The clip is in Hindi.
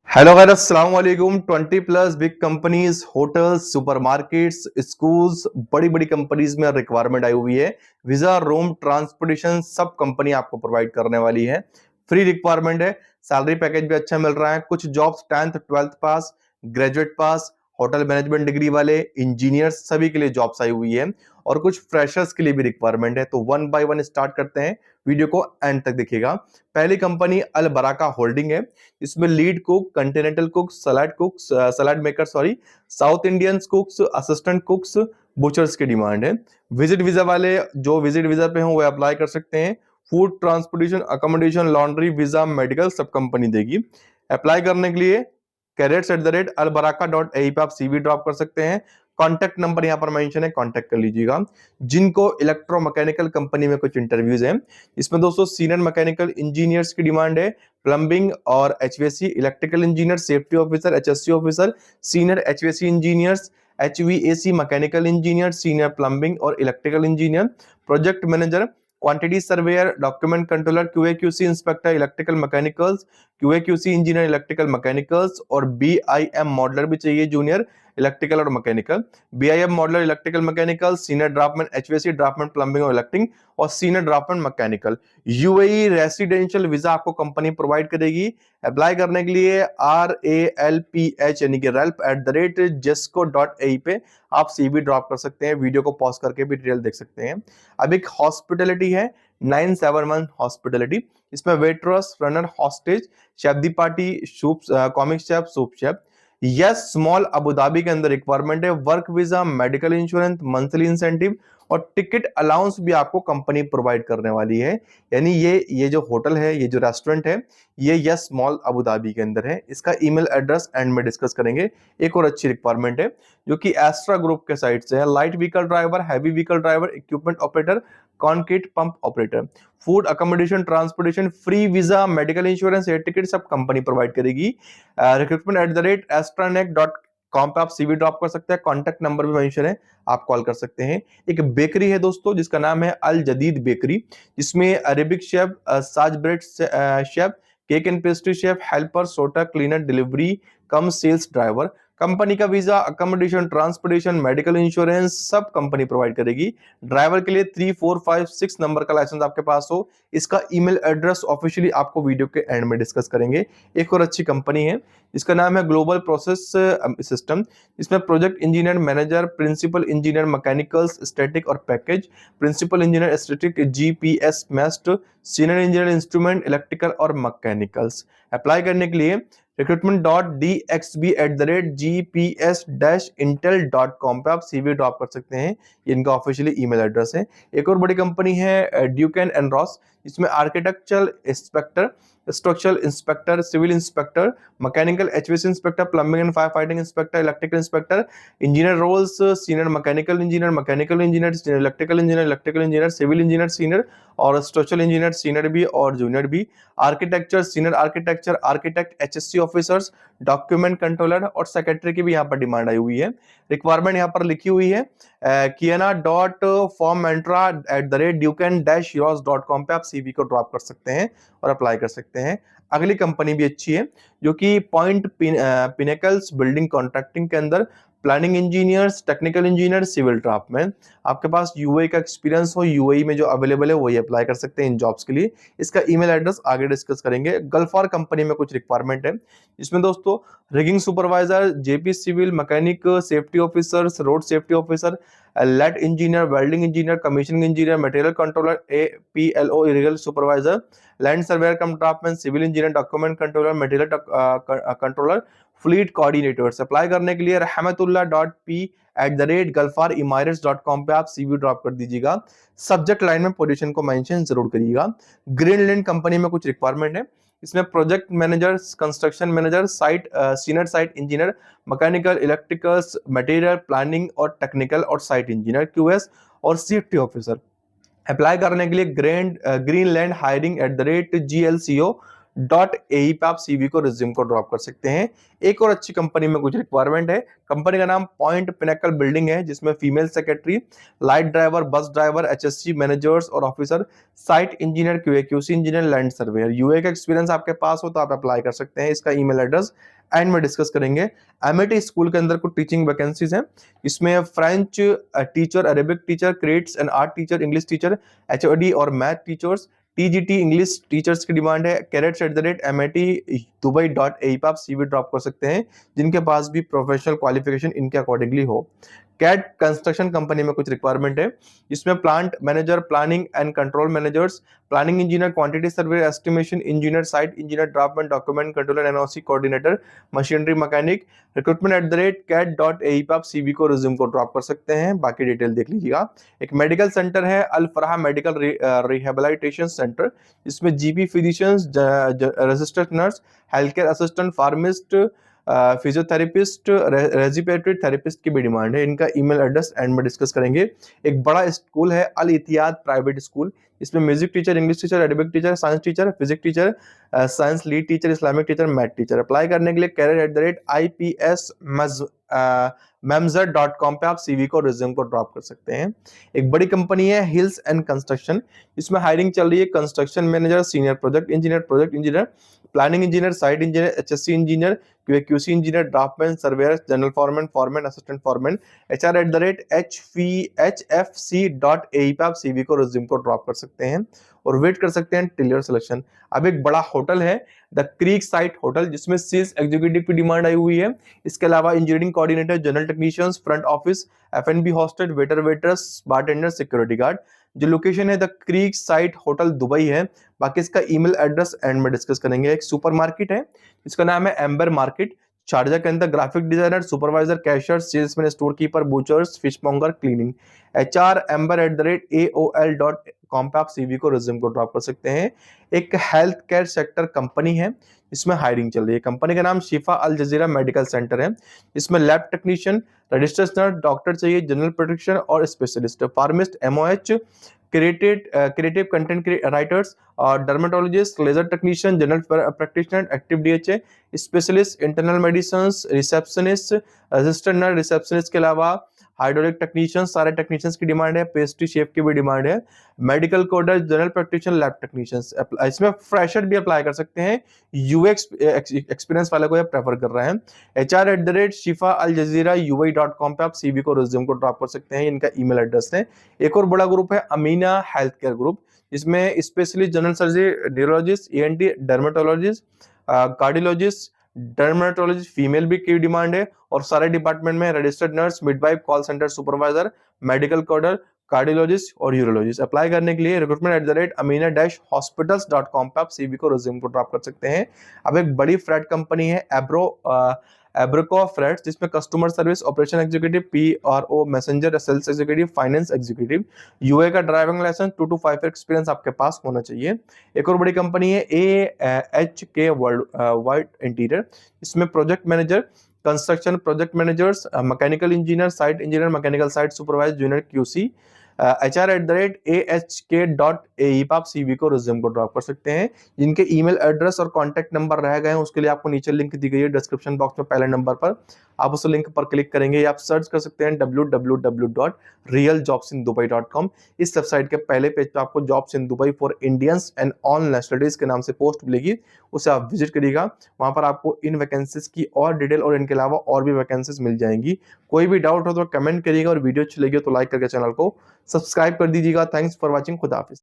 हेलो गाइस, अस्सलाम वालेकुम। 20 plus big companies, hotels, supermarkets, schools, बड़ी बड़ी कंपनीज में रिक्वायरमेंट आई हुई है। वीजा, रूम, ट्रांसपोर्टेशन सब कंपनी आपको प्रोवाइड करने वाली है। फ्री रिक्वायरमेंट है। सैलरी पैकेज भी अच्छा मिल रहा है। कुछ jobs 10th 12th pass, graduate pass, hotel management degree वाले, इंजीनियर्स सभी के लिए जॉब्स आई हुई है। और कुछ फ्रेशर्स के लिए भी रिक्वायरमेंट है। तो वन बाय वन स्टार्ट करते हैं। वीडियो को एंड तक देखिएगा। पहली कंपनी अल बराका होल्डिंग है। इसमें lead cook, continental cooks, salad maker sorry, south Indians cooks, assistant cooks, butchers की डिमांड है। विजिट वीजा वाले जो विजिट वीजा पे हो वो अप्लाई कर सकते हैं। Food, transportation, accommodation, laundry, visa, medical सब कंपनी देगी। अप्लाई करने के लिए cadets@albaraka.ae पे आप सीवी ड्रॉप कर सकते हैं। कॉन्टैक्ट नंबर यहाँ पर मेंशन है, कॉन्टैक्ट कर लीजिएगा। जिनको इलेक्ट्रोमैकेनिकल कंपनी में कुछ इंटरव्यूज हैं, इसमें दोस्तों सीनियर मैकेनिकल इंजीनियर्स की डिमांड है। प्लम्बिंग और HVAC, electrical engineer, safety officer, HSC officer, senior HVAC engineers, HVAC mechanical engineer, senior plumbing और electrical engineer, project manager, quantity surveyor, document controller, QA QC inspector electrical mechanicals, QA QC engineer electrical mechanicals और बीआईएम मॉडलर भी चाहिए, जूनियर इलेक्ट्रिकल और mechanical, BIM modeler electrical mechanical, senior draftman HVAC draftman plumbing और इलेक्ट्रिक और senior draftman mechanical. UAE residential visa आपको कंपनी प्रोवाइड करेगी। अप्लाई करने के लिए RALPH यानी कि relp@jesco.ae पे आप सीवी ड्रॉप कर सकते हैं। वीडियो को पॉज करके भी डिटेल देख सकते हैं। अब एक हॉस्पिटलिटी है, 971 हॉस्पिटलिटी। इसमें waiters, runner, hostess, chef de partie, soup, comic chef, soup chef. Yes small Abu Dhabi के अंदर रिक्वायरमेंट है। Work visa, medical insurance, monthly incentive और टिकट अलाउंस भी आपको कंपनी प्रोवाइड करने वाली है। यानी ये जो होटल है, ये जो रेस्टोरेंट है, ये यस स्मॉल अबू धाबी के अंदर है। इसका ईमेल एड्रेस एंड में डिस्कस करेंगे। एक और अच्छी रिक्वायरमेंट है जो कि एस्ट्रा ग्रुप के साइड से है। Light vehicle driver, heavy vehicle driver, equipment operator, concrete pump operator. Food, accommodation, transportation, free visa, medical insurance, air ticket सब कंपनी प्रोवाइड करेगी। recruitment@astranet.com पे आप सीवी ड्रॉप कर सकते हैं। कॉन्टैक्ट नंबर भी मेंशन है, आप कॉल कर सकते हैं। एक बेकरी है दोस्तों जिसका नाम है अल जदीद बेकरी, जिसमें Arabic chef, saj bread chef, cake and pastry chef, helper, सोटा cleaner, delivery cum sales driver. Company का visa, accommodation, transportation, medical insurance सब कंपनी प्रोवाइड करेगी। ड्राइवर के लिए 3, 4, 5, 6 नंबर का लाइसेंस आपके पास हो। इसका ईमेल एड्रेस ऑफिशियली आपको वीडियो के एंड में डिस्कस करेंगे। एक और अच्छी कंपनी है, इसका नाम है ग्लोबल प्रोसेस सिस्टम। इसमें project engineer, manager, principal engineer mechanicals, static और package, principal engineer static, GPS मेस्ट, सीनियर इंजीनियर इंस्ट्रूमेंट इलेक्ट्रिकल और मैकेनिकल्स। अप्लाई करने के लिए recruitment.dxb@gps-intel.com पे आप सीवी ड्रॉप कर सकते हैं। ये इनका ऑफिशियली ईमेल एड्रेस है। एक और बड़ी कंपनी है ड्यूक एंड रॉस। इसमें architectural inspector, structural inspector, civil inspector, mechanical HVAC inspector, plumbing and fire fighting inspector, electrical inspector, engineer roles, senior mechanical engineer, mechanical engineer, senior electrical engineer, electrical engineer, civil engineer senior और स्ट्रक्चरल इंजीनियर सीनियर भी और जूनियर भी, architecture, senior architecture, architect, HSC officers, document controller और सेक्रेटरी की भी यहाँ पर डिमांड आई हुई है। रिक्वायरमेंट यहाँ पर लिखी हुई है kiana.formmentra@duken-heroes.com पे आप सीवी को ड्रॉप कर सकते हैं और अप्लाई कर सकते हैं। अगली कंपनी भी अच्छी है जो कि पॉइंट पिनेकल्स बिल्डिंग कॉन्ट्रैक्टिंग के अंदर planning engineers, technical engineer, civil draftsman. आपके पास यूएई का एक्सपीरियंस हो, यूएई में जो अवेलेबल है वही अप्लाई कर सकते हैं इन जॉब्स के लिए। इसका ईमेल एड्रेस आगे डिस्कस करेंगे। गल्फार कंपनी में कुछ रिक्वायरमेंट है, इसमें दोस्तों rigging supervisor, JP civil mechanic, safety officers, road safety officer, late engineer, welding engineer, commissioning engineer, material controller, APLO इरीगल supervisor, land surveyor cum draftsman, civil engineer, document controller, material controller, fleet coordinators. Apply करने के लिए rahmatullah.p@gulfaremirates.com पे आप सीवी ड्रॉप कर दीजिएगा। सब्जेक्ट लाइन में पोजीशन को मेंशन जरूर करिएगा। ग्रीनलैंड कंपनी में कुछ रिक्वायरमेंट है, इसमें project manager, construction manager, site senior site engineer, mechanical, electricals, material planning और टेक्निकल और साइट इंजीनियर, क्यूएस और सेफ्टी ऑफिसर। अप्लाई करने के लिए ग्रीनलैंड हायरिंग@glco .ae पे आप सीवी को रिज्यूम को ड्रॉप कर सकते हैं। एक और अच्छी कंपनी में कुछ रिक्वायरमेंट है। कंपनी का नाम पॉइंट पिनेकल बिल्डिंग है, जिसमें female secretary, light driver, bus driver, HSC managers और officer, site engineer, QA QC engineer, land surveyor. UAE का एक्सपीरियंस आपके पास हो तो आप अप्लाई कर सकते हैं। इसका ईमेल एड्रेस एंड में डिस्कस करेंगे। एमएटी स्कूल के अंदर कुछ टीचिंग वैकेंसीज हैं। इसमें French teacher, Arabic teacher, crafts and art teacher, English teacher, HOD और math teachers, TGT English teachers की डिमांड है। carrots@mati.dubai.ae पे आप सीवी ड्रॉप कर सकते हैं, जिनके पास भी प्रोफेशनल क्वालिफिकेशन इनके अकॉर्डिंगली हो। कैट कंस्ट्रक्शन कंपनी में कुछ रिक्वायरमेंट है, जिसमें plant manager, planning and control managers, planning engineer, quantity survey, estimation engineer, site engineer, draftsman, document controller, NOC coordinator, machinery mechanic. recruitment@cat.ae पे आप सीवी को रिज्यूम को ड्रॉप कर सकते हैं। बाकी डिटेल देख लीजिएगा। एक मेडिकल सेंटर है, Al Farah medical rehabilitation centre, इसमें GP physicians, registered nurse, health care assistant, pharmacist, physiotherapist, respiratory therapist की भी डिमांड है। इनका ईमेल एड्रेस एंड में डिस्कस करेंगे। एक बड़ा स्कूल है अल इतियाद प्राइवेट स्कूल, इसमें music teacher, English teacher, Arabic teacher, science teacher, physics teacher, science lead teacher, Islamic teacher, math teacher. Apply करने के लिए career@ipsmemzer.com पे आप सीवी को रिज्यूम को ड्रॉप कर सकते हैं। एक बड़ी कंपनी है हिल्स एंड कंस्ट्रक्शन, इसमें हायरिंग चल रही है। Construction manager, senior project engineer, planning engineer, site engineer, HSC engineer, QC engineer, draftsman, surveyor, general foreman, assistant foreman. HR@hfc.ae पे आप सीवी को रिज्यूम को ड्रॉप कर सकते हैं और वेट कर सकते हैं टिल योर सिलेक्शन। अब एक बड़ा होटल है द क्रीक साइट होटल, जिसमें सेल्स एग्जीक्यूटिव की डिमांड आई हुई है। इसके अलावा engineering coordinator, general technicians, front office, एफएनबी hosted, waiters, bartender, security guard. जो लोकेशन है the creek site hotel Dubai है। बाकी इसका ईमेल एड्रेस एंड में डिस्कस करेंगे। एक सुपरमार्केट है, इसका नाम है एम्बर मार्केट, शारजा के अंदर। Graphic designer, supervisor, cashier, salesman, store keeper, butchers, fish monger, cleaning. HR@amber@aol.com पे आप सीवी को रिज्यूम को ड्रॉप कर सकते हैं। एक हेल्थ केयर सेक्टर कंपनी है, इसमें हायरिंग चल रही है। कंपनी का नाम शिफा अल जजीरा मेडिकल सेंटर है। इसमें lab technician, registered nurse, doctor चाहिए, जनरल प्रोटेक्शन और specialist, pharmacist, MOH, creative content writers और dermatologist, laser technician, general practitioner, active DHA, specialist, internal medicine, receptionist, registered nurse, receptionist के अलावा हाइड्रोलिक टेक्नीशियन, सारे टेक्नीशियंस की डिमांड है। पेस्ट्री शेफ की भी डिमांड है। Medical coder, general practitioner, lab technicians. इसमें फ्रेशर भी अप्लाई कर सकते हैं, यूएक्स एक्सपीरियंस वाले को ये प्रेफर कर रहे हैं। HR@shifa-al-jazeera-ui.com पे आप सीवी को रिज्यूम को ड्रॉप कर सकते हैं। इनका ईमेल एड्रेस है। एक और बड़ा ग्रुप है अमीना हेल्थ केयर ग्रुप, इसमें specialist, general surgery, neurologist, ENT, dermatologist, cardiologist, dermatologist female भी की डिमांड है। और सारे डिपार्टमेंट में registered nurse, midwife, call centre supervisor, medical coder, cardiologist और यूरोलॉजिस्ट। अप्लाई करने के लिए recruitment@amina-hospitals.com पे आप सीवी को रिज्यूम को ड्रॉप कर सकते हैं। अब एक बड़ी फ्रेट कंपनी है एब्रोको फ्रेट्स, जिसमें customer service, operation executive, PRO, messenger, sales executive, finance executive. UAE का ड्राइविंग लाइसेंस, 2 to 5 एक्सपीरियंस आपके पास होना चाहिए। एक और बड़ी कंपनी है AHK वर्ल्ड इंटीरियर, इसमें project manager, construction project managers, mechanical engineer, site engineer, mechanical site supervisor, junior QC. HR@ahk.ae पे आप सीवी को रिज्यूम को ड्रॉप कर सकते हैं। जिनके ईमेल एड्रेस और कॉन्टैक्ट नंबर रह गए हैं, उसके लिए आपको नीचे लिंक दी गई है डिस्क्रिप्शन बॉक्स में पहले नंबर पर। आप उस लिंक पर क्लिक करेंगे या आप सर्च कर सकते हैं www.realjobsindubai.com। इस वेबसाइट के पहले पेज पे आपको jobs in Dubai for Indians and on nationalities के नाम से पोस्ट मिलेगी, उसे आप विजिट करिएगा। वहां पर आपको इन वैकेंसीज की और डिटेल और इनके अलावा और भी वैकेंसीज मिल जाएंगी। कोई भी डाउट हो तो कमेंट करिएगा और वीडियो अच्छी लगी हो तो लाइक करके चैनल को सब्सक्राइब कर दीजिएगा। Thanks for watching. खुदा हाफिज।